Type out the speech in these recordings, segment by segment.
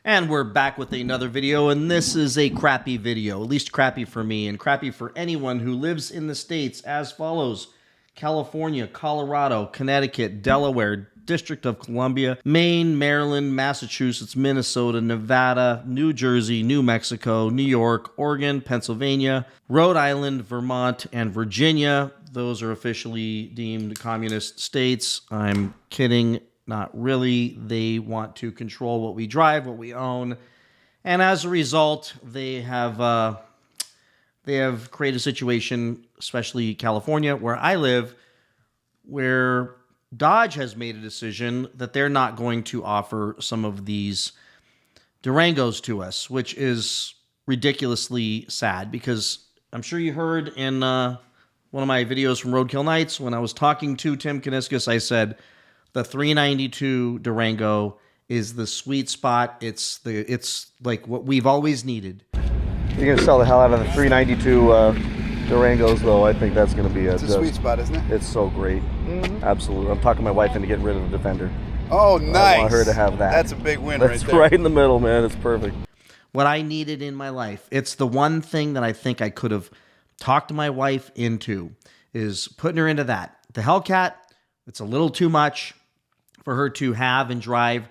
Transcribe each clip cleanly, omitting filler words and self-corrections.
And we're back with another video, and this is a crappy video, at least crappy for me, and crappy for anyone who lives in the states as follows: California, Colorado, Connecticut, Delaware, District of Columbia, Maine, Maryland, Massachusetts, Minnesota, Nevada, New Jersey, New Mexico, New York, Oregon, Pennsylvania, Rhode Island, Vermont, and Virginia. Those are officially deemed communist states. I'm kidding. Not really. They want to control what we drive, what we own, and as a result, they have created a situation, especially California, where I live, where Dodge has made a decision that they're not going to offer some of these Durangos to us, which is ridiculously sad because I'm sure you heard in one of my videos from Roadkill Nights when I was talking to Tim Kaniskas, I said the 392 Durango is the sweet spot. It's like what we've always needed. You're going to sell the hell out of the 392 Durangos, though. I think that's going to be it's a sweet spot, isn't it? It's so great. Mm-hmm. Absolutely. I'm talking my wife into getting rid of the Defender. Oh, nice. I want her to have that. That's a big win right there. That's right in the middle, man. It's perfect. What I needed in my life. It's the one thing that I think I could have talked my wife into, is putting her into that. The Hellcat, it's a little too much for her to have and drive.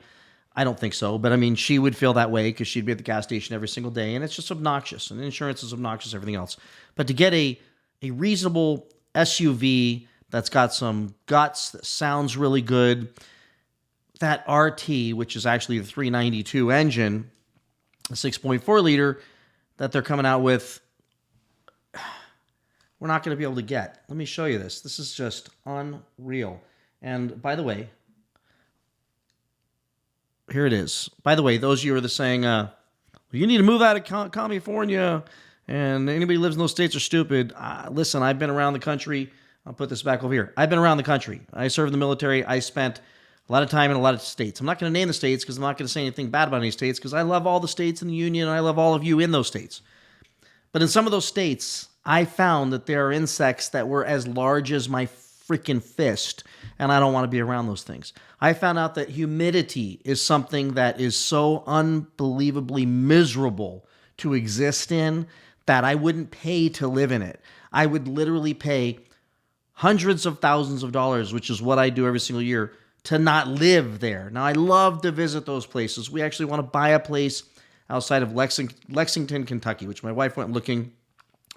I don't think so, but I mean, she would feel that way because she'd be at the gas station every single day, and it's just obnoxious, and insurance is obnoxious, everything else. But to get a reasonable SUV that's got some guts, that sounds really good, that RT, which is actually the 392 engine, a 6.4 liter that they're coming out with, we're not going to be able to get. Let me show you this. This is just unreal. And by the way, here it is. By the way, those of you who are saying, you need to move out of California, and anybody who lives in those states are stupid. Listen, I've been around the country. I'll put this back over here. I've been around the country. I served in the military. I spent a lot of time in a lot of states. I'm not going to name the states because I'm not going to say anything bad about any states because I love all the states in the union, and I love all of you in those states. But in some of those states, I found that there are insects that were as large as my freaking fist, and I don't want to be around those things. I found out that humidity is something that is so unbelievably miserable to exist in that I wouldn't pay to live in it. I would literally pay hundreds of thousands of dollars, which is what I do every single year, to not live there. Now, I love to visit those places. We actually want to buy a place outside of Lexington, Kentucky, which my wife went looking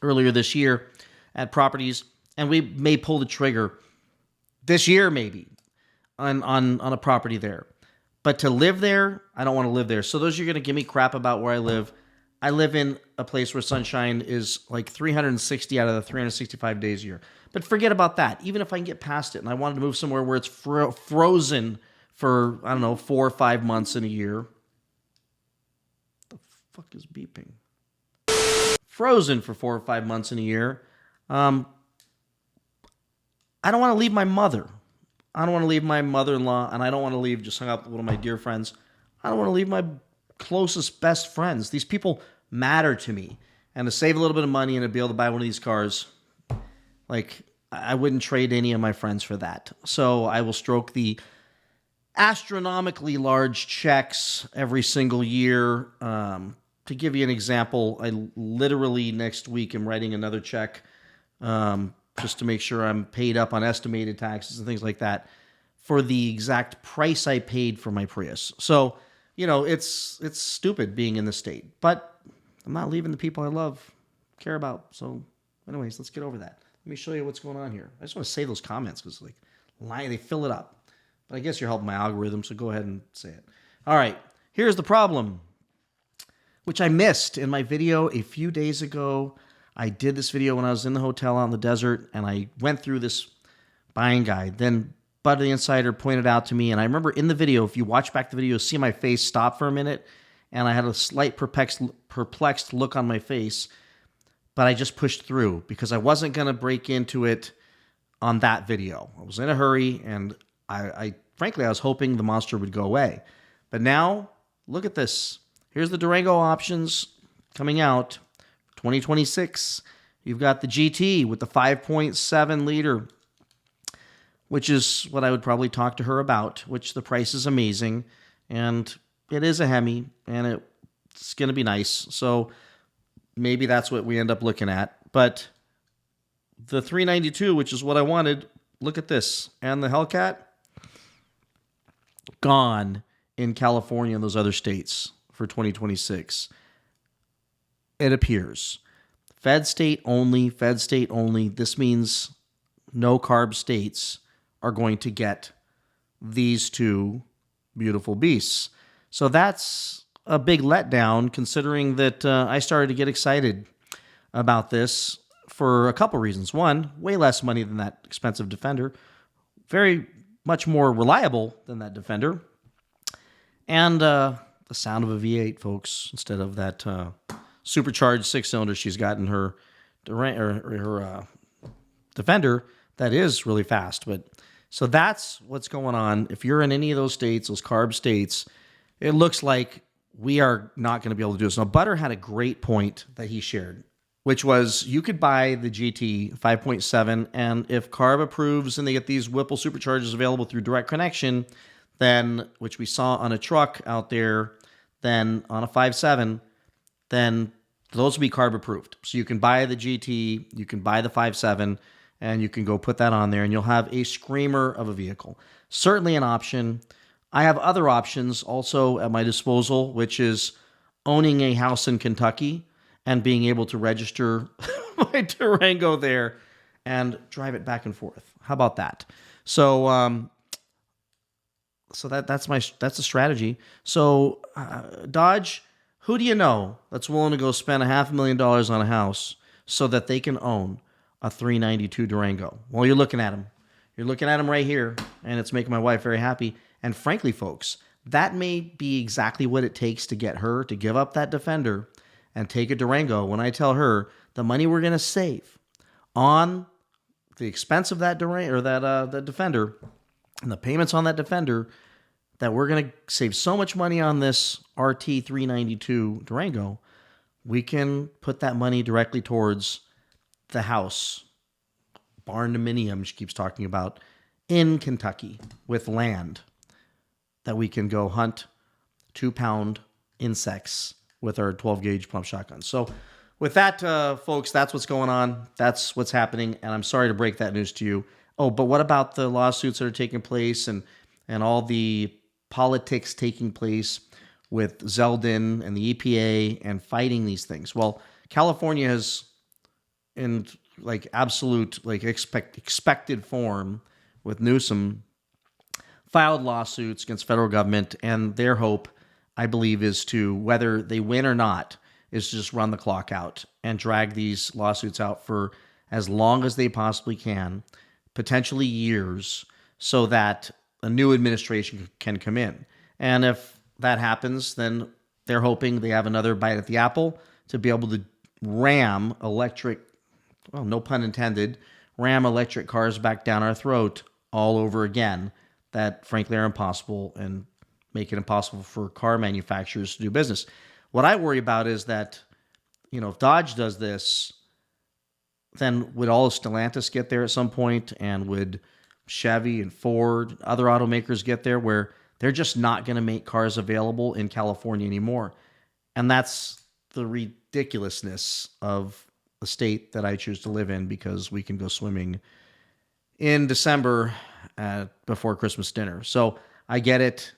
earlier this year at properties, and we may pull the trigger this year maybe on a property there. But to live there, I don't want to live there. So those of you are going to give me crap about where I live in a place where sunshine is like 360 out of the 365 days a year. But forget about that. Even if I can get past it and I wanted to move somewhere where it's frozen for, I don't know, 4 or 5 months in a year. The fuck is beeping? Frozen for 4 or 5 months in a year. I don't want to leave my mother. I don't want to leave my mother-in-law, and I don't want to leave, just hung out with one of my dear friends. I don't want to leave my closest, best friends. These people matter to me. And to save a little bit of money and to be able to buy one of these cars, like, I wouldn't trade any of my friends for that. So I will stroke the astronomically large checks every single year. To give you an example, I literally next week am writing another check just to make sure I'm paid up on estimated taxes and things like that for the exact price I paid for my Prius. So, you know, it's stupid being in the state, but I'm not leaving the people I love, care about. So anyways, let's get over that. Let me show you what's going on here. I just want to say those comments because they fill it up. But I guess you're helping my algorithm, so go ahead and say it. All right, here's the problem, which I missed in my video a few days ago. I did this video when I was in the hotel out in the desert, and I went through this buying guide. Then Bud the Insider pointed out to me, and I remember in the video, if you watch back the video, see my face stop for a minute, and I had a slight perplexed look on my face, but I just pushed through because I wasn't going to break into it on that video. I was in a hurry, and frankly, I was hoping the monster would go away. But now, look at this. Here's the Durango options coming out. 2026, you've got the GT with the 5.7 liter, which is what I would probably talk to her about, which the price is amazing. And it is a Hemi, and it's going to be nice. So maybe that's what we end up looking at. But the 392, which is what I wanted, look at this. And the Hellcat, gone in California and those other states for 2026. It appears. Fed state only, Fed state only. This means no CARB states are going to get these two beautiful beasts. So that's a big letdown, considering that I started to get excited about this for a couple reasons. One, way less money than that expensive Defender. Very much more reliable than that Defender. And the sound of a V8, folks, instead of that supercharged 6-cylinder she's got in her Defender that is really fast. But so that's what's going on. If you're in any of those states, those CARB states, it looks like we are not going to be able to do this. Now, Butter had a great point that he shared, which was you could buy the GT 5.7, and if CARB approves and they get these Whipple superchargers available through direct connection, then, which we saw on a truck out there, then on a 5.7, then those will be CARB approved. So you can buy the GT, you can buy the 5.7, and you can go put that on there, and you'll have a screamer of a vehicle. Certainly an option. I have other options also at my disposal, which is owning a house in Kentucky and being able to register my Durango there and drive it back and forth. How about that? So, that's the strategy. So, Dodge, who do you know that's willing to go spend $500,000 on a house so that they can own a 392 Durango? Well, you're looking at them. You're looking at them right here, and it's making my wife very happy. And frankly, folks, that may be exactly what it takes to get her to give up that Defender and take a Durango. When I tell her the money we're going to save on the expense of that Durango or that Defender and the payments on that Defender, that we're going to save so much money on this RT 392 Durango, we can put that money directly towards the house, barn dominium she keeps talking about, in Kentucky with land that we can go hunt 2-pound insects with our 12-gauge pump shotgun. So with that, folks, that's what's going on. That's what's happening, and I'm sorry to break that news to you. Oh, but what about the lawsuits that are taking place and all the politics taking place with Zeldin and the EPA and fighting these things? Well, California has, in like absolute like expected form with Newsom, filed lawsuits against federal government, and their hope, I believe, is to, whether they win or not, is to just run the clock out and drag these lawsuits out for as long as they possibly can, potentially years, so that a new administration can come in. And if that happens, then they're hoping they have another bite at the apple to be able to ram electric, well, no pun intended, ram electric cars back down our throat all over again that, frankly, are impossible and make it impossible for car manufacturers to do business. What I worry about is that, if Dodge does this, then would all of Stellantis get there at some point, and would Chevy and Ford, other automakers get there, where they're just not going to make cars available in California anymore? And that's the ridiculousness of the state that I choose to live in, because we can go swimming in December before Christmas dinner. So I get it.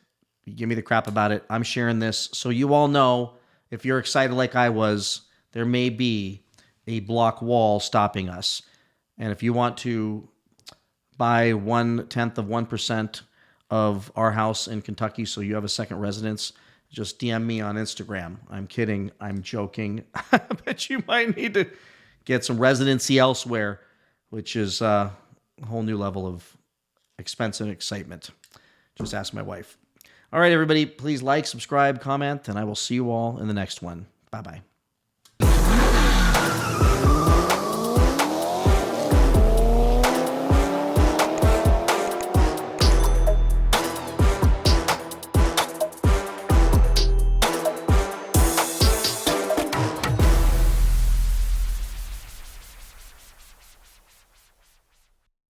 You give me the crap about it. I'm sharing this so you all know, if you're excited like I was, there may be a block wall stopping us. And if you want to buy 1/10% of our house in Kentucky so you have a second residence, just DM me on Instagram. I'm kidding. I'm joking. But you might need to get some residency elsewhere, which is a whole new level of expense and excitement. Just ask my wife. All right, everybody, please like, subscribe, comment, and I will see you all in the next one. Bye-bye.